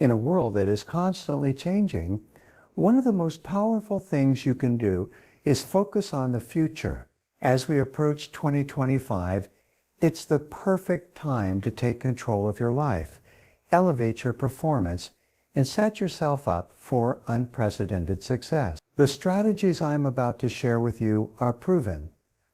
In a world that is constantly changing, one of the most powerful things you can do is focus on the future. As we approach 2025, it's the perfect time to take control of your life, elevate your performance, and set yourself up for unprecedented success. The strategies I'm about to share with you are proven,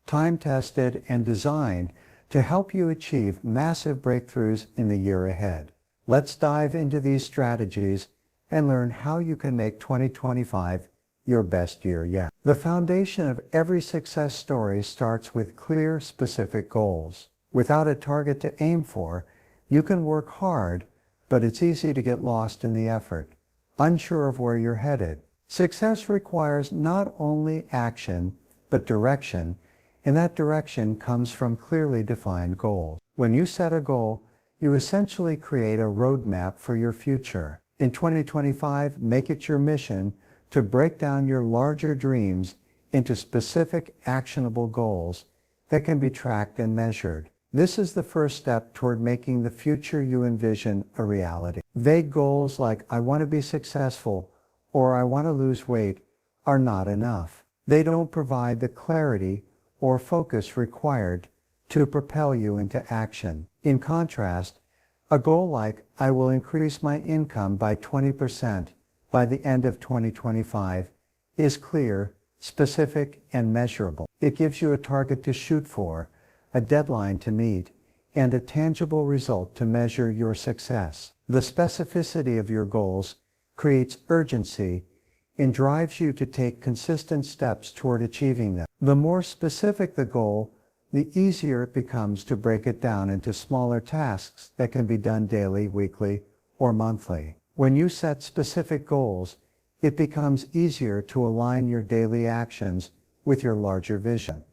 time-tested, and designed to help you achieve massive breakthroughs in the year ahead. Let's dive into these strategies and learn how you can make 2025 your best year yet. The foundation of every success story starts with clear, specific goals. Without a target to aim for, you can work hard, but it's easy to get lost in the effort, unsure of where you're headed. Success requires not only action, but direction, and that direction comes from clearly defined goals. When you set a goal, you essentially create a roadmap for your future. In 2025, make it your mission to break down your larger dreams into specific, actionable goals that can be tracked and measured. This is the first step toward making the future you envision a reality. Vague goals like "I want to be successful" or "I want to lose weight" are not enough. They don't provide the clarity or focus required to propel you into action. In contrast, a goal like "I will increase my income by 20% by the end of 2025" is clear, specific, and measurable. It gives you a target to shoot for, a deadline to meet, and a tangible result to measure your success. The specificity of your goals creates urgency and drives you to take consistent steps toward achieving them. The more specific the goal, the easier it becomes to break it down into smaller tasks that can be done daily, weekly, or monthly. When you set specific goals, it becomes easier to align your daily actions with your larger vision.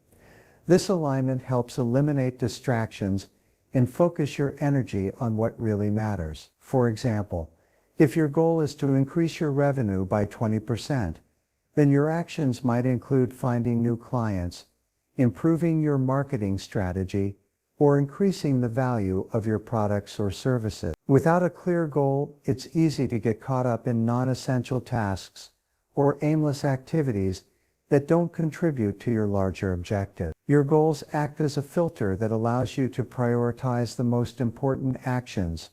This alignment helps eliminate distractions and focus your energy on what really matters. For example, if your goal is to increase your revenue by 20%, then your actions might include finding new clients, improving your marketing strategy, or increasing the value of your products or services. Without a clear goal, it's easy to get caught up in non-essential tasks or aimless activities that don't contribute to your larger objective. Your goals act as a filter that allows you to prioritize the most important actions,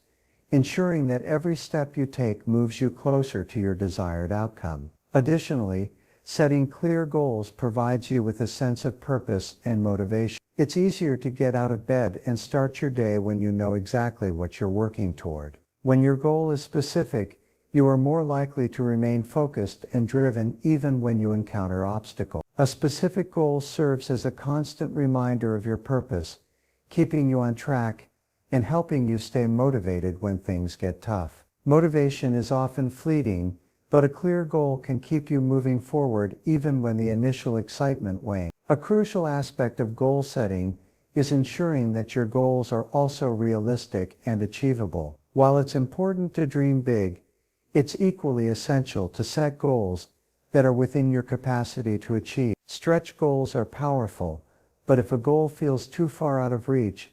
ensuring that every step you take moves you closer to your desired outcome. Additionally, setting clear goals provides you with a sense of purpose and motivation. It's easier to get out of bed and start your day when you know exactly what you're working toward. When your goal is specific, you are more likely to remain focused and driven even when you encounter obstacles. A specific goal serves as a constant reminder of your purpose, keeping you on track and helping you stay motivated when things get tough. Motivation is often fleeting, but a clear goal can keep you moving forward even when the initial excitement wanes. A crucial aspect of goal setting is ensuring that your goals are also realistic and achievable. While it's important to dream big, it's equally essential to set goals that are within your capacity to achieve. Stretch goals are powerful, but if a goal feels too far out of reach,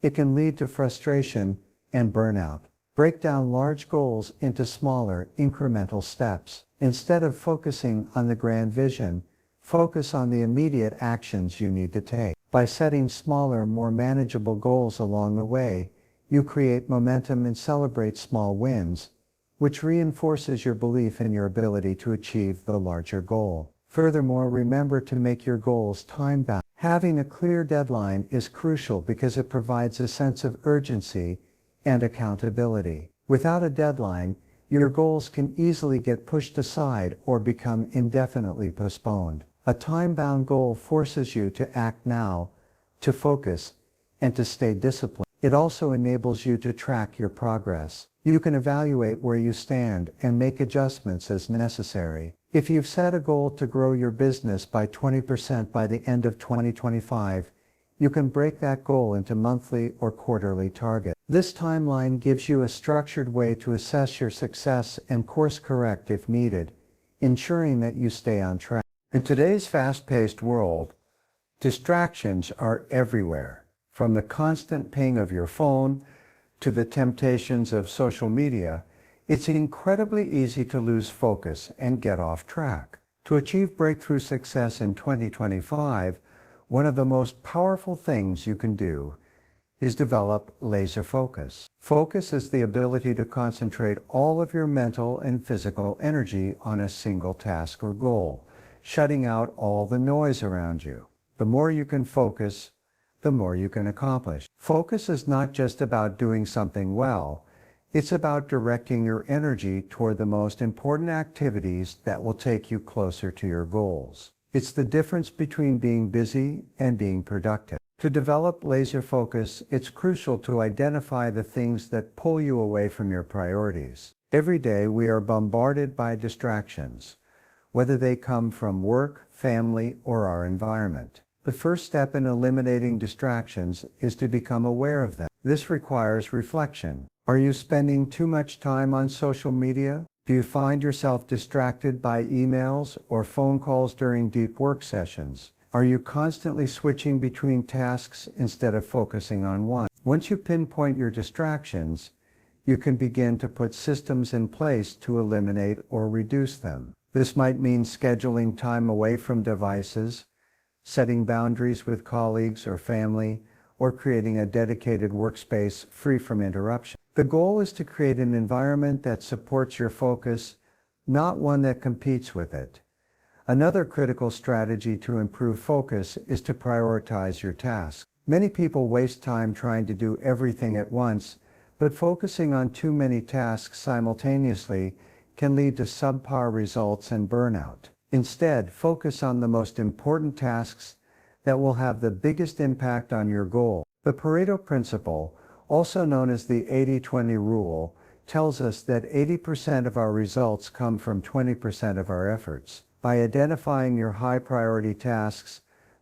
it can lead to frustration and burnout. Break down large goals into smaller, incremental steps. Instead of focusing on the grand vision, focus on the immediate actions you need to take. By setting smaller, more manageable goals along the way, you create momentum and celebrate small wins, which reinforces your belief in your ability to achieve the larger goal. Furthermore, remember to make your goals time-bound. Having a clear deadline is crucial because it provides a sense of urgency and accountability. Without a deadline, your goals can easily get pushed aside or become indefinitely postponed. A time-bound goal forces you to act now, to focus, and to stay disciplined. It also enables you to track your progress. You can evaluate where you stand and make adjustments as necessary. If you've set a goal to grow your business by 20% by the end of 2025, you can break that goal into monthly or quarterly targets. This timeline gives you a structured way to assess your success and course correct if needed, ensuring that you stay on track. In today's fast-paced world, distractions are everywhere, from the constant ping of your phone to the temptations of social media. It's incredibly easy to lose focus and get off track. To achieve breakthrough success in 2025, one of the most powerful things you can do is develop laser focus. Focus is the ability to concentrate all of your mental and physical energy on a single task or goal, shutting out all the noise around you. The more you can focus, the more you can accomplish. Focus is not just about doing something well, it's about directing your energy toward the most important activities that will take you closer to your goals. It's the difference between being busy and being productive. To develop laser focus, it's crucial to identify the things that pull you away from your priorities. Every day we are bombarded by distractions, whether they come from work, family, or our environment. The first step in eliminating distractions is to become aware of them. This requires reflection. Are you spending too much time on social media? Do you find yourself distracted by emails or phone calls during deep work sessions? Are you constantly switching between tasks instead of focusing on one? Once you pinpoint your distractions, you can begin to put systems in place to eliminate or reduce them. This might mean scheduling time away from devices, setting boundaries with colleagues or family, or creating a dedicated workspace free from interruption. The goal is to create an environment that supports your focus, not one that competes with it. Another critical strategy to improve focus is to prioritize your tasks. Many people waste time trying to do everything at once, but focusing on too many tasks simultaneously can lead to subpar results and burnout. Instead, focus on the most important tasks that will have the biggest impact on your goal. The Pareto principle, also known as the 80-20 rule, tells us that 80% of our results come from 20% of our efforts. By identifying your high priority tasks,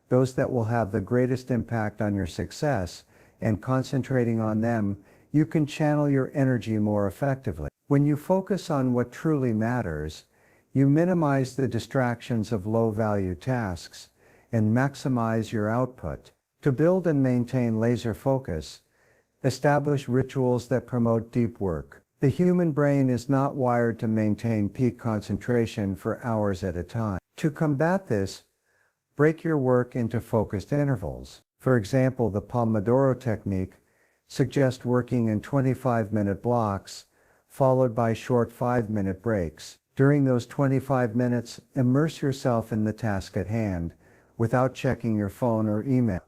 those that will have the greatest impact on your success, and concentrating on them, you can channel your energy more effectively. When you focus on what truly matters, you minimize the distractions of low-value tasks and maximize your output. To build and maintain laser focus, establish rituals that promote deep work. The human brain is not wired to maintain peak concentration for hours at a time. To combat this, break your work into focused intervals. For example, the Pomodoro technique suggests working in 25-minute blocks, followed by short 5-minute breaks. During those 25 minutes, immerse yourself in the task at hand, without checking your phone or email.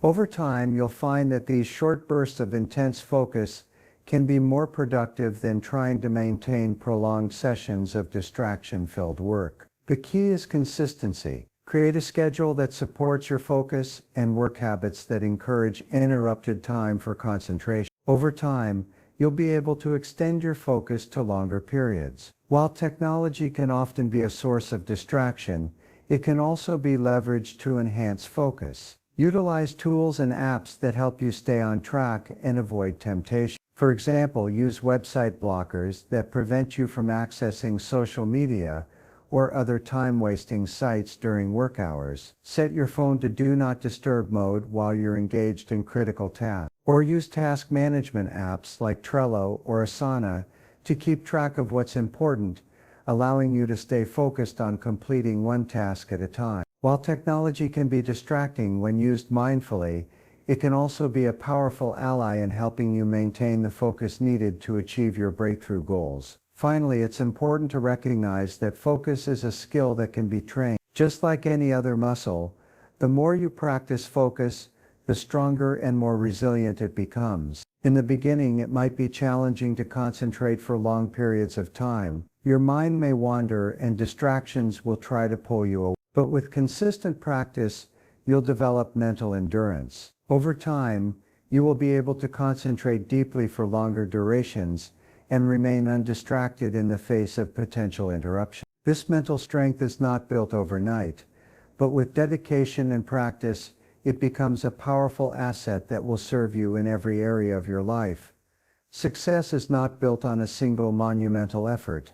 Over time, you'll find that these short bursts of intense focus can be more productive than trying to maintain prolonged sessions of distraction-filled work. The key is consistency. Create a schedule that supports your focus and work habits that encourage uninterrupted time for concentration. Over time, you'll be able to extend your focus to longer periods. While technology can often be a source of distraction, it can also be leveraged to enhance focus. Utilize tools and apps that help you stay on track and avoid temptation. For example, use website blockers that prevent you from accessing social media or other time-wasting sites during work hours. Set your phone to Do Not Disturb mode while you're engaged in critical tasks. Or use task management apps like Trello or Asana to keep track of what's important, allowing you to stay focused on completing one task at a time. While technology can be distracting when used mindfully, it can also be a powerful ally in helping you maintain the focus needed to achieve your breakthrough goals. Finally, it's important to recognize that focus is a skill that can be trained. Just like any other muscle, the more you practice focus, the stronger and more resilient it becomes. In the beginning, it might be challenging to concentrate for long periods of time. Your mind may wander and distractions will try to pull you away. But with consistent practice, you'll develop mental endurance. Over time, you will be able to concentrate deeply for longer durations and remain undistracted in the face of potential interruption. This mental strength is not built overnight, but with dedication and practice, it becomes a powerful asset that will serve you in every area of your life. Success is not built on a single monumental effort.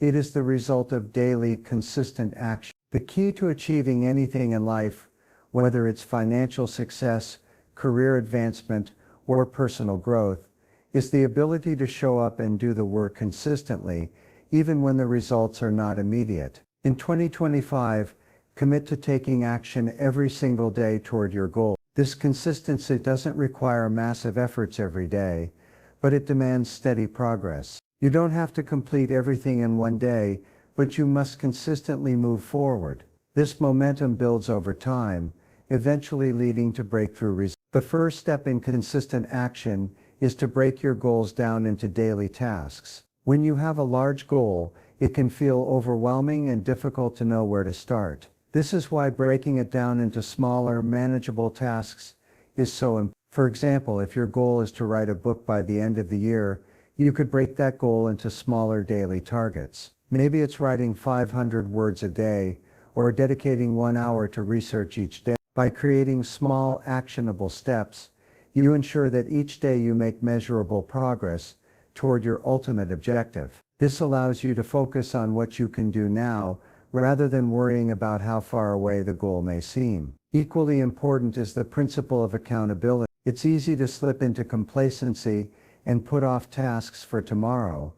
It is the result of daily, consistent action. The key to achieving anything in life, whether it's financial success, career advancement, or personal growth, is the ability to show up and do the work consistently, even when the results are not immediate. In 2025, commit to taking action every single day toward your goal. This consistency doesn't require massive efforts every day, but it demands steady progress. You don't have to complete everything in one day, but you must consistently move forward. This momentum builds over time, eventually leading to breakthrough results. The first step in consistent action is to break your goals down into daily tasks. When you have a large goal, it can feel overwhelming and difficult to know where to start. This is why breaking it down into smaller, manageable tasks is so important. For example, if your goal is to write a book by the end of the year, you could break that goal into smaller daily targets. Maybe it's writing 500 words a day, or dedicating 1 hour to research each day. By creating small, actionable steps, you ensure that each day you make measurable progress toward your ultimate objective. This allows you to focus on what you can do now, rather than worrying about how far away the goal may seem. Equally important is the principle of accountability. It's easy to slip into complacency and put off tasks for tomorrow,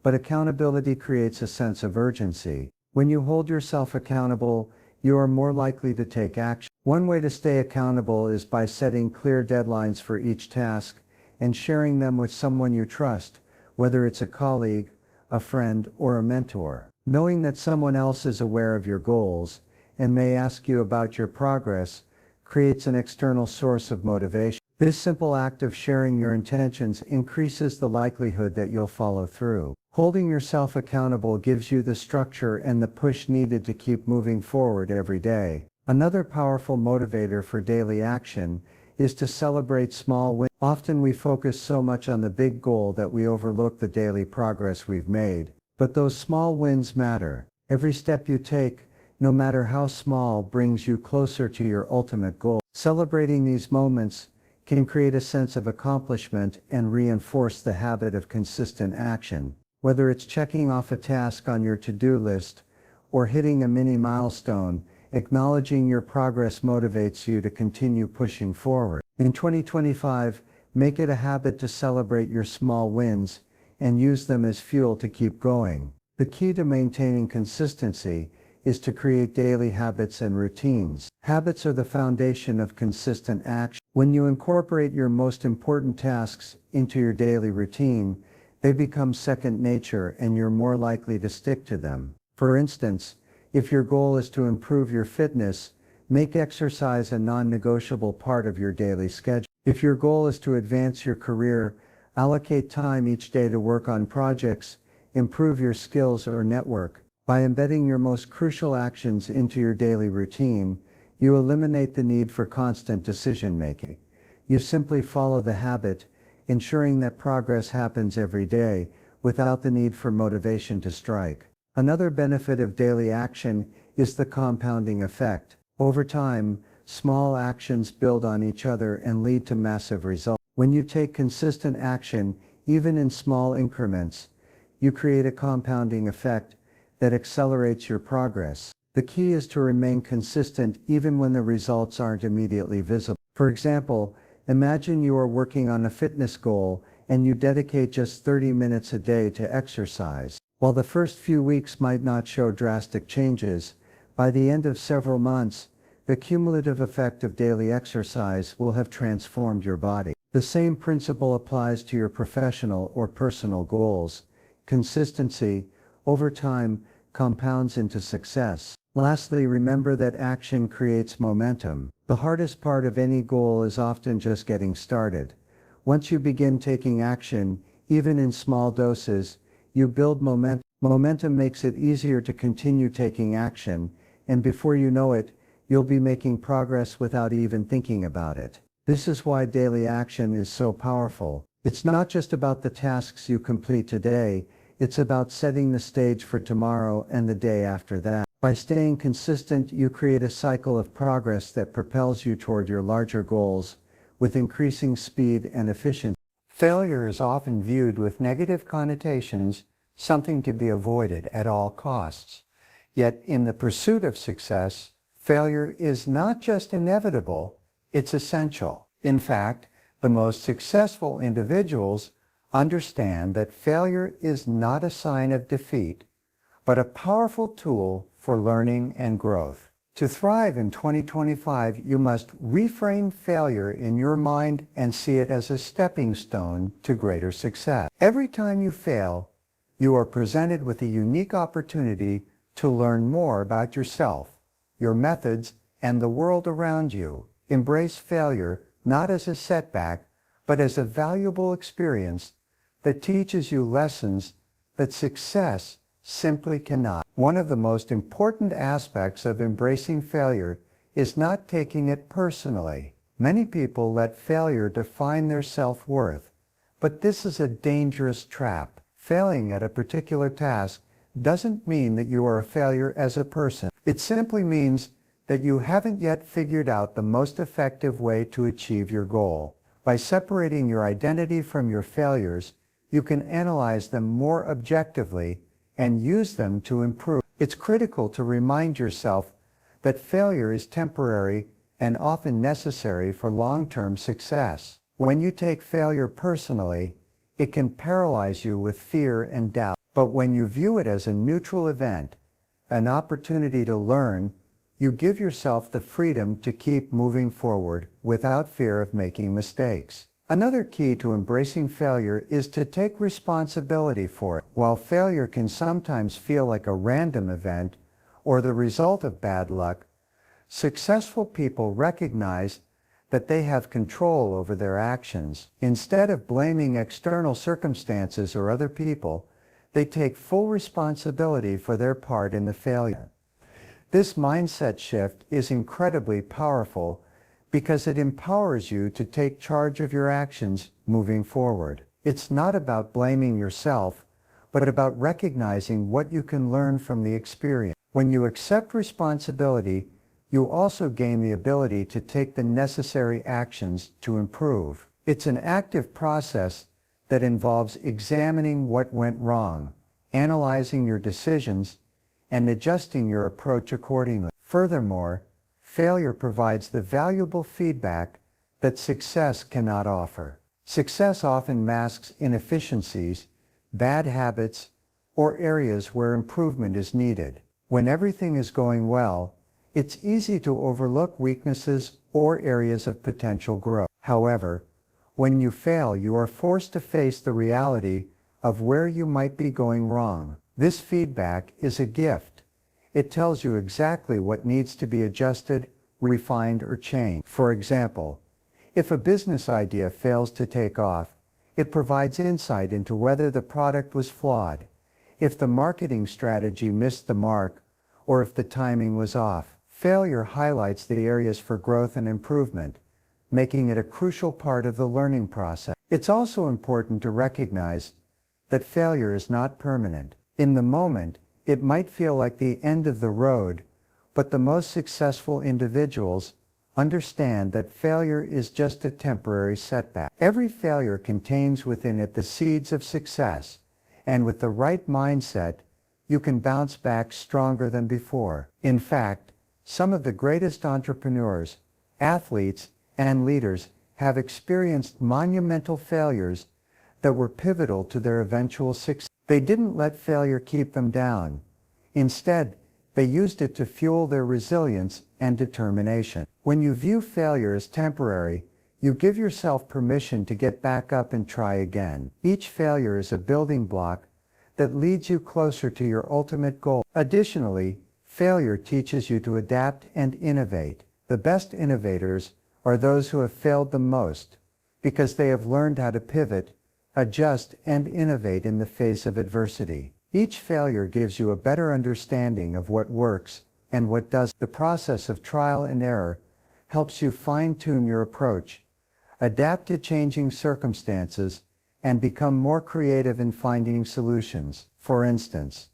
but accountability creates a sense of urgency. When you hold yourself accountable, you are more likely to take action. One way to stay accountable is by setting clear deadlines for each task and sharing them with someone you trust, whether it's a colleague, a friend, or a mentor. Knowing that someone else is aware of your goals and may ask you about your progress creates an external source of motivation. This simple act of sharing your intentions increases the likelihood that you'll follow through. Holding yourself accountable gives you the structure and the push needed to keep moving forward every day. Another powerful motivator for daily action is to celebrate small wins. Often we focus so much on the big goal that we overlook the daily progress we've made. But those small wins matter. Every step you take, no matter how small, brings you closer to your ultimate goal. Celebrating these moments can create a sense of accomplishment and reinforce the habit of consistent action. Whether it's checking off a task on your to-do list or hitting a mini milestone, acknowledging your progress motivates you to continue pushing forward. In 2025, make it a habit to celebrate your small wins and use them as fuel to keep going. The key to maintaining consistency is to create daily habits and routines. Habits are the foundation of consistent action. When you incorporate your most important tasks into your daily routine, they become second nature and you're more likely to stick to them. For instance, if your goal is to improve your fitness, make exercise a non-negotiable part of your daily schedule. If your goal is to advance your career, allocate time each day to work on projects, improve your skills or network. By embedding your most crucial actions into your daily routine, you eliminate the need for constant decision-making. You simply follow the habit, ensuring that progress happens every day without the need for motivation to strike. Another benefit of daily action is the compounding effect. Over time, small actions build on each other and lead to massive results. When you take consistent action, even in small increments, you create a compounding effect that accelerates your progress. The key is to remain consistent even when the results aren't immediately visible. For example, imagine you are working on a fitness goal and you dedicate just 30 minutes a day to exercise. While the first few weeks might not show drastic changes, by the end of several months, the cumulative effect of daily exercise will have transformed your body. The same principle applies to your professional or personal goals. Consistency, over time, compounds into success. Lastly, remember that action creates momentum. The hardest part of any goal is often just getting started. Once you begin taking action, even in small doses, you build momentum. Momentum makes it easier to continue taking action, and before you know it, you'll be making progress without even thinking about it. This is why daily action is so powerful. It's not just about the tasks you complete today, it's about setting the stage for tomorrow and the day after that. By staying consistent, you create a cycle of progress that propels you toward your larger goals with increasing speed and efficiency. Failure is often viewed with negative connotations, something to be avoided at all costs. Yet in the pursuit of success, failure is not just inevitable, it's essential. In fact, the most successful individuals Understand that failure is not a sign of defeat, but a powerful tool for learning and growth. To thrive in 2025, you must reframe failure in your mind and see it as a stepping stone to greater success. Every time you fail, you are presented with a unique opportunity to learn more about yourself, your methods, and the world around you. Embrace failure not as a setback, but as a valuable experience that teaches you lessons that success simply cannot. One of the most important aspects of embracing failure is not taking it personally. Many people let failure define their self-worth, but this is a dangerous trap. Failing at a particular task doesn't mean that you are a failure as a person. It simply means that you haven't yet figured out the most effective way to achieve your goal. By separating your identity from your failures, you can analyze them more objectively and use them to improve. It's critical to remind yourself that failure is temporary and often necessary for long-term success. When you take failure personally, it can paralyze you with fear and doubt. But when you view it as a neutral event, an opportunity to learn, you give yourself the freedom to keep moving forward without fear of making mistakes. Another key to embracing failure is to take responsibility for it. While failure can sometimes feel like a random event or the result of bad luck, successful people recognize that they have control over their actions. Instead of blaming external circumstances or other people, they take full responsibility for their part in the failure. This mindset shift is incredibly powerful because it empowers you to take charge of your actions moving forward. It's not about blaming yourself, but about recognizing what you can learn from the experience. When you accept responsibility, you also gain the ability to take the necessary actions to improve. It's an active process that involves examining what went wrong, analyzing your decisions, and adjusting your approach accordingly. Furthermore, failure provides the valuable feedback that success cannot offer. Success often masks inefficiencies, bad habits, or areas where improvement is needed. When everything is going well, it's easy to overlook weaknesses or areas of potential growth. However, when you fail, you are forced to face the reality of where you might be going wrong. This feedback is a gift. It tells you exactly what needs to be adjusted, refined, or changed. For example, if a business idea fails to take off, it provides insight into whether the product was flawed, if the marketing strategy missed the mark, or if the timing was off. Failure highlights the areas for growth and improvement, making it a crucial part of the learning process. It's also important to recognize that failure is not permanent. In the moment, it might feel like the end of the road, but the most successful individuals understand that failure is just a temporary setback. Every failure contains within it the seeds of success, and with the right mindset, you can bounce back stronger than before. In fact, some of the greatest entrepreneurs, athletes, and leaders have experienced monumental failures that were pivotal to their eventual success. They didn't let failure keep them down. Instead, they used it to fuel their resilience and determination. When you view failure as temporary, you give yourself permission to get back up and try again. Each failure is a building block that leads you closer to your ultimate goal. Additionally, failure teaches you to adapt and innovate. The best innovators are those who have failed the most because they have learned how to pivot, adjust, and innovate in the face of adversity. Each failure gives you a better understanding of what works and what doesn't. The process of trial and error helps you fine-tune your approach, adapt to changing circumstances, and become more creative in finding solutions. For instance,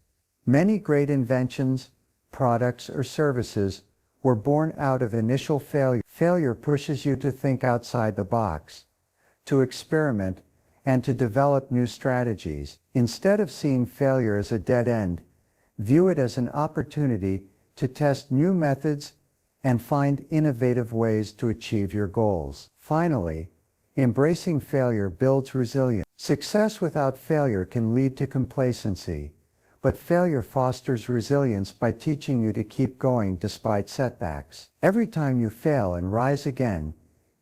many great inventions, products, or services were born out of initial failure. Failure pushes you to think outside the box, to experiment, and to develop new strategies. Instead of seeing failure as a dead end, view it as an opportunity to test new methods and find innovative ways to achieve your goals. Finally, Embracing failure builds resilience. Success without failure can lead to complacency, but failure fosters resilience by teaching you to keep going despite setbacks. Every time you fail and rise again,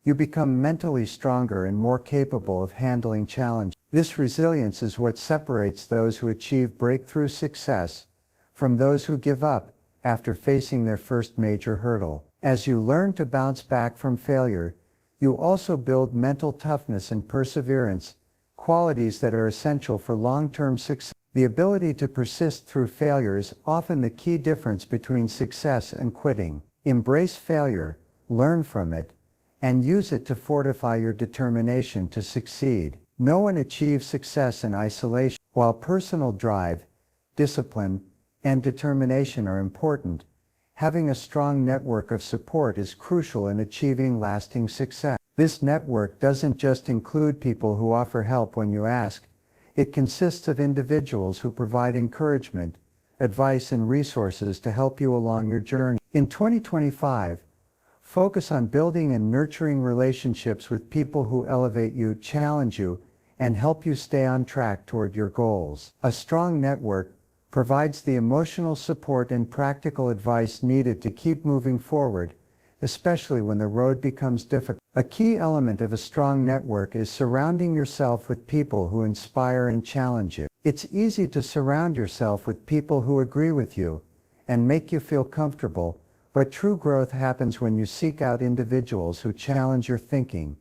you become mentally stronger and more capable of handling challenges. This resilience is what separates those who achieve breakthrough success from those who give up after facing their first major hurdle. As you learn to bounce back from failure, you also build mental toughness and perseverance, qualities that are essential for long-term success. The ability to persist through failure is often the key difference between success and quitting. Embrace failure, learn from it, and use it to fortify your determination to succeed. No one achieves success in isolation. While personal drive, discipline, and determination are important, having a strong network of support is crucial in achieving lasting success. This network doesn't just include people who offer help when you ask. It consists of individuals who provide encouragement, advice, and resources to help you along your journey. In 2025, focus on building and nurturing relationships with people who elevate you, challenge you, and help you stay on track toward your goals. A strong network provides the emotional support and practical advice needed to keep moving forward, especially when the road becomes difficult. A key element of a strong network is surrounding yourself with people who inspire and challenge you. It's easy to surround yourself with people who agree with you and make you feel comfortable, but true growth happens when you seek out individuals who challenge your thinking,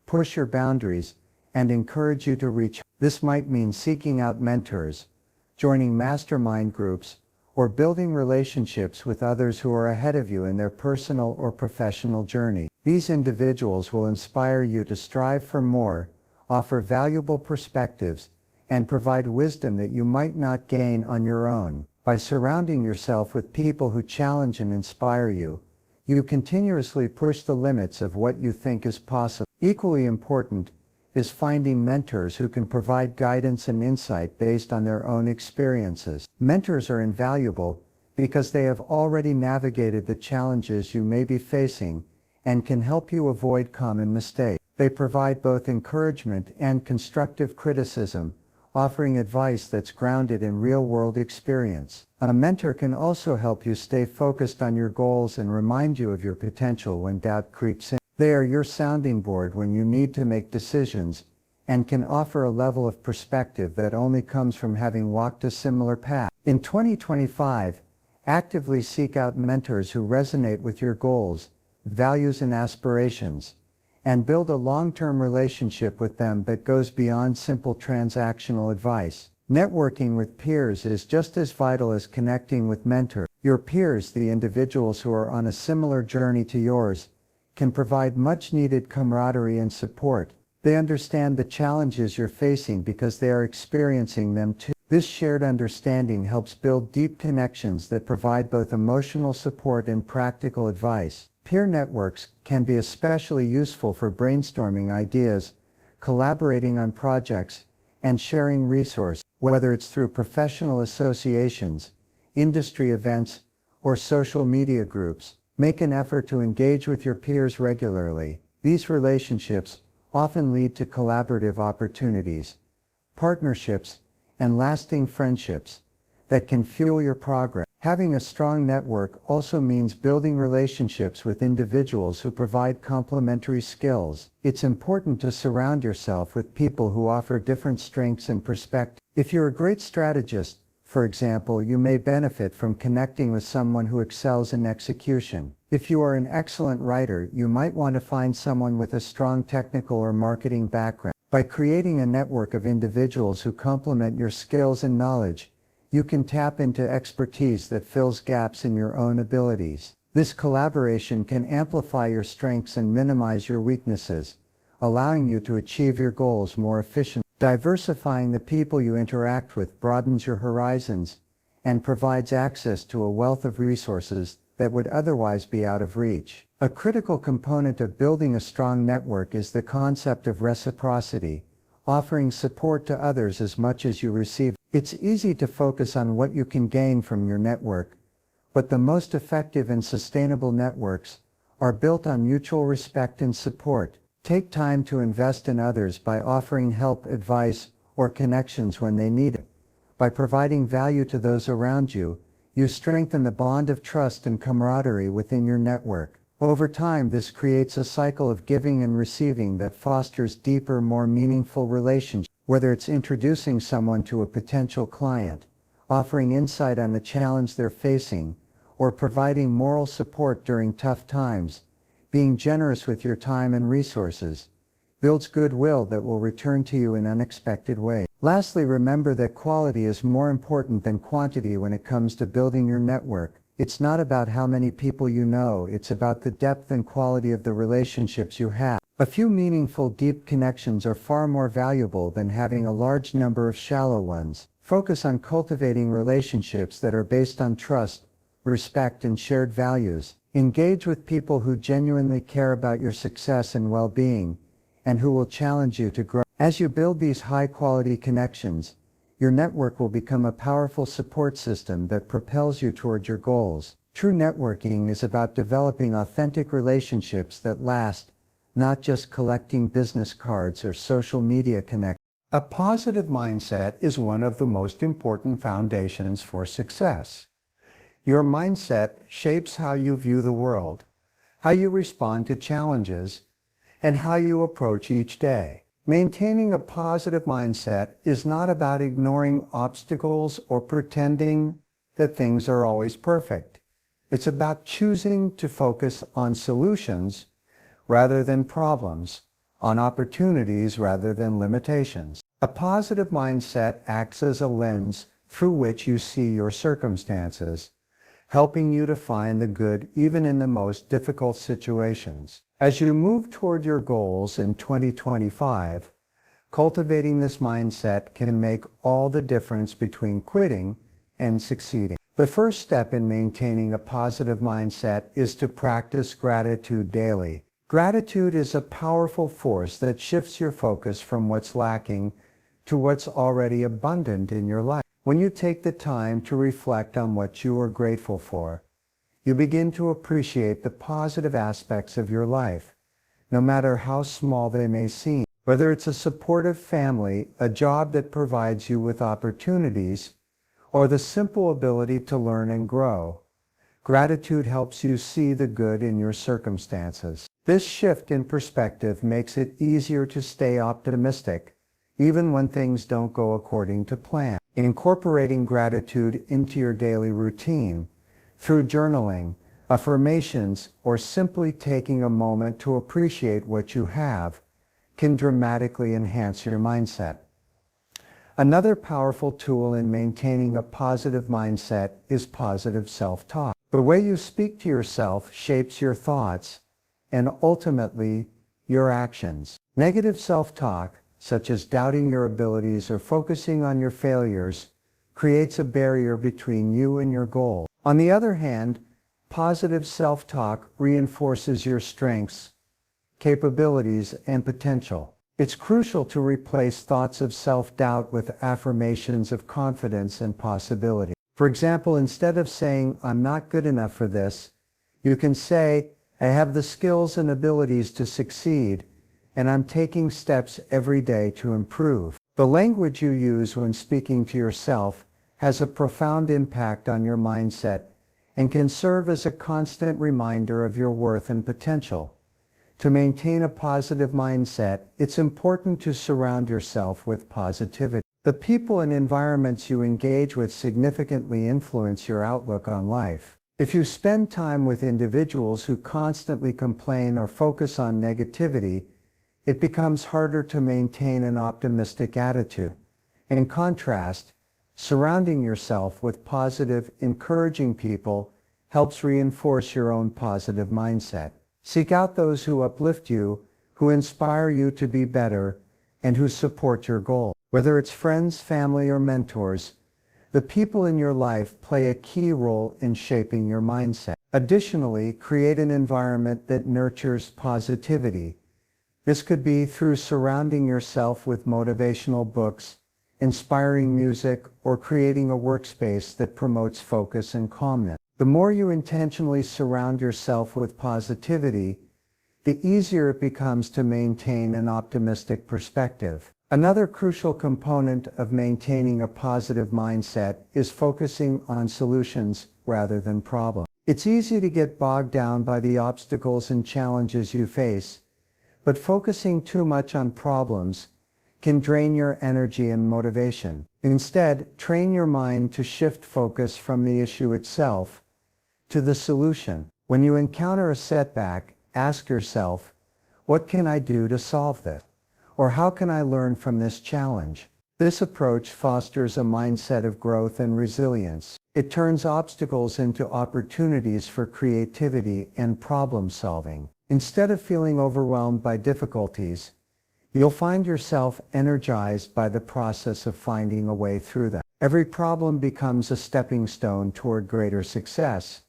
push your boundaries, and encourage you to reach. This might mean seeking out mentors, joining mastermind groups, or building relationships with others who are ahead of you in their personal or professional journey. These individuals will inspire you to strive for more, offer valuable perspectives, and provide wisdom that you might not gain on your own. By surrounding yourself with people who challenge and inspire you, you continuously push the limits of what you think is possible. Equally important is finding mentors who can provide guidance and insight based on their own experiences. Mentors are invaluable because they have already navigated the challenges you may be facing and can help you avoid common mistakes. They provide both encouragement and constructive criticism, offering advice that's grounded in real-world experience. A mentor can also help you stay focused on your goals and remind you of your potential when doubt creeps in. They are your sounding board when you need to make decisions and can offer a level of perspective that only comes from having walked a similar path. In 2025, actively seek out mentors who resonate with your goals, values, and aspirations, and build a long-term relationship with them that goes beyond simple transactional advice. Networking with peers is just as vital as connecting with mentors. Your peers, the individuals who are on a similar journey to yours, can provide much-needed camaraderie and support. They understand the challenges you're facing because they are experiencing them too. This shared understanding helps build deep connections that provide both emotional support and practical advice. Peer networks can be especially useful for brainstorming ideas, collaborating on projects, and sharing resources. Whether it's through professional associations, industry events, or social media groups, make an effort to engage with your peers regularly. These relationships often lead to collaborative opportunities, partnerships, and lasting friendships that can fuel your progress. Having a strong network also means building relationships with individuals who provide complementary skills. It's important to surround yourself with people who offer different strengths and perspectives. If you're a great strategist, for example, you may benefit from connecting with someone who excels in execution. If you are an excellent writer, you might want to find someone with a strong technical or marketing background. By creating a network of individuals who complement your skills and knowledge, you can tap into expertise that fills gaps in your own abilities. This collaboration can amplify your strengths and minimize your weaknesses, allowing you to achieve your goals more efficiently. Diversifying the people you interact with broadens your horizons and provides access to a wealth of resources that would otherwise be out of reach. A critical component of building a strong network is the concept of reciprocity, offering support to others as much as you receive. It's easy to focus on what you can gain from your network, but the most effective and sustainable networks are built on mutual respect and support. Take time to invest in others by offering help, advice, or connections when they need it. By providing value to those around you, you strengthen the bond of trust and camaraderie within your network. Over time, this creates a cycle of giving and receiving that fosters deeper, more meaningful relationships. Whether it's introducing someone to a potential client, offering insight on the challenge they're facing, or providing moral support during tough times, being generous with your time and resources builds goodwill that will return to you in unexpected ways. Lastly, remember that quality is more important than quantity when it comes to building your network. It's not about how many people you know, it's about the depth and quality of the relationships you have. A few meaningful, deep connections are far more valuable than having a large number of shallow ones. Focus on cultivating relationships that are based on trust, respect, and shared values. Engage with people who genuinely care about your success and well-being, and who will challenge you to grow. As you build these high-quality connections, your network will become a powerful support system that propels you toward your goals. True networking is about developing authentic relationships that last, not just collecting business cards or social media connections. A positive mindset is one of the most important foundations for success. Your mindset shapes how you view the world, how you respond to challenges, and how you approach each day. Maintaining a positive mindset is not about ignoring obstacles or pretending that things are always perfect. It's about choosing to focus on solutions rather than problems, on opportunities rather than limitations. A positive mindset acts as a lens through which you see your circumstances, helping you to find the good even in the most difficult situations. As you move toward your goals in 2025, cultivating this mindset can make all the difference between quitting and succeeding. The first step in maintaining a positive mindset is to practice gratitude daily. Gratitude is a powerful force that shifts your focus from what's lacking to what's already abundant in your life. When you take the time to reflect on what you are grateful for, you begin to appreciate the positive aspects of your life, no matter how small they may seem. Whether it's a supportive family, a job that provides you with opportunities, or the simple ability to learn and grow, gratitude helps you see the good in your circumstances. This shift in perspective makes it easier to stay optimistic, even when things don't go according to plan. Incorporating gratitude into your daily routine, through journaling, affirmations, or simply taking a moment to appreciate what you have, can dramatically enhance your mindset. Another powerful tool in maintaining a positive mindset is positive self-talk. The way you speak to yourself shapes your thoughts and ultimately your actions. Negative self-talk, such as doubting your abilities or focusing on your failures, creates a barrier between you and your goal. On the other hand, positive self-talk reinforces your strengths, capabilities, and potential. It's crucial to replace thoughts of self-doubt with affirmations of confidence and possibility. For example, instead of saying, "I'm not good enough for this," you can say, "I have the skills and abilities to succeed, and I'm taking steps every day to improve." The language you use when speaking to yourself has a profound impact on your mindset and can serve as a constant reminder of your worth and potential. To maintain a positive mindset, it's important to surround yourself with positivity. The people and environments you engage with significantly influence your outlook on life. If you spend time with individuals who constantly complain or focus on negativity, it becomes harder to maintain an optimistic attitude. In contrast, surrounding yourself with positive, encouraging people helps reinforce your own positive mindset. Seek out those who uplift you, who inspire you to be better, and who support your goal. Whether it's friends, family, or mentors, the people in your life play a key role in shaping your mindset. Additionally, create an environment that nurtures positivity. This could be through surrounding yourself with motivational books, inspiring music, or creating a workspace that promotes focus and calmness. The more you intentionally surround yourself with positivity, the easier it becomes to maintain an optimistic perspective. Another crucial component of maintaining a positive mindset is focusing on solutions rather than problems. It's easy to get bogged down by the obstacles and challenges you face, but focusing too much on problems can drain your energy and motivation. Instead, train your mind to shift focus from the issue itself to the solution. When you encounter a setback, ask yourself, what can I do to solve this? Or how can I learn from this challenge? This approach fosters a mindset of growth and resilience. It turns obstacles into opportunities for creativity and problem solving. Instead of feeling overwhelmed by difficulties, you'll find yourself energized by the process of finding a way through them. Every problem becomes a stepping stone toward greater success,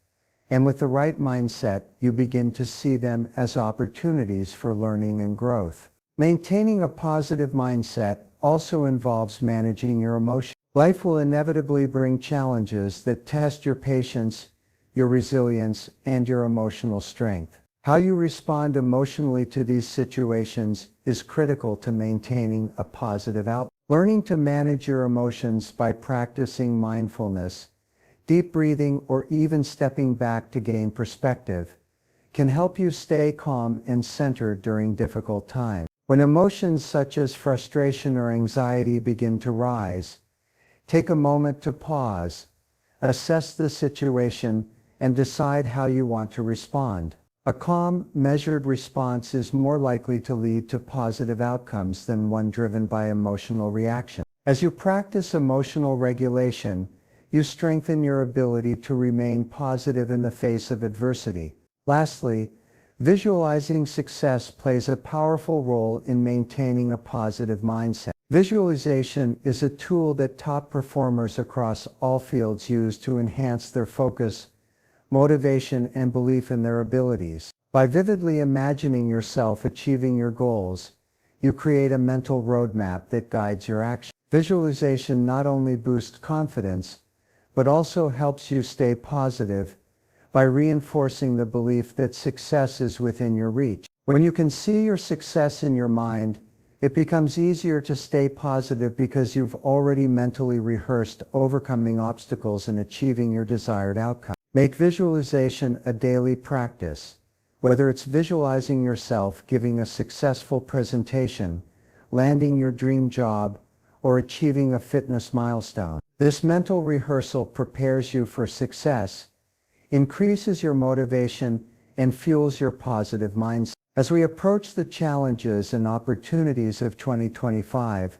and with the right mindset, you begin to see them as opportunities for learning and growth. Maintaining a positive mindset also involves managing your emotions. Life will inevitably bring challenges that test your patience, your resilience, and your emotional strength. How you respond emotionally to these situations is critical to maintaining a positive outlook. Learning to manage your emotions by practicing mindfulness, deep breathing, or even stepping back to gain perspective can help you stay calm and centered during difficult times. When emotions such as frustration or anxiety begin to rise, take a moment to pause, assess the situation, and decide how you want to respond. A calm, measured response is more likely to lead to positive outcomes than one driven by emotional reaction. As you practice emotional regulation, you strengthen your ability to remain positive in the face of adversity. Lastly, visualizing success plays a powerful role in maintaining a positive mindset. Visualization is a tool that top performers across all fields use to enhance their focus, motivation, and belief in their abilities. By vividly imagining yourself achieving your goals, you create a mental roadmap that guides your action. Visualization not only boosts confidence, but also helps you stay positive by reinforcing the belief that success is within your reach. When you can see your success in your mind, it becomes easier to stay positive because you've already mentally rehearsed overcoming obstacles and achieving your desired outcome. Make visualization a daily practice, whether it's visualizing yourself giving a successful presentation, landing your dream job, or achieving a fitness milestone. This mental rehearsal prepares you for success, increases your motivation, and fuels your positive mindset. As we approach the challenges and opportunities of 2025,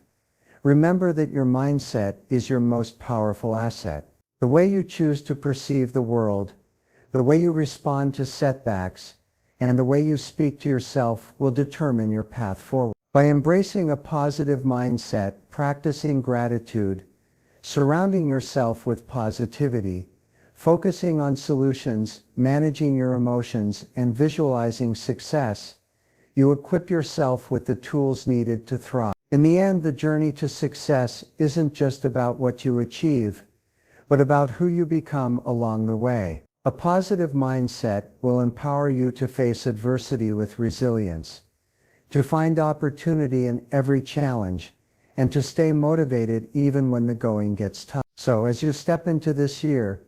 remember that your mindset is your most powerful asset. The way you choose to perceive the world, the way you respond to setbacks, and the way you speak to yourself will determine your path forward. By embracing a positive mindset, practicing gratitude, surrounding yourself with positivity, focusing on solutions, managing your emotions, and visualizing success, you equip yourself with the tools needed to thrive. In the end, the journey to success isn't just about what you achieve, but about who you become along the way. A positive mindset will empower you to face adversity with resilience, to find opportunity in every challenge, and to stay motivated even when the going gets tough. So as you step into this year,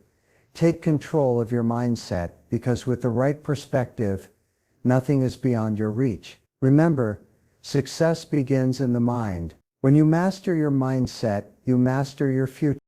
take control of your mindset, because with the right perspective, nothing is beyond your reach. Remember, success begins in the mind. When you master your mindset, you master your future.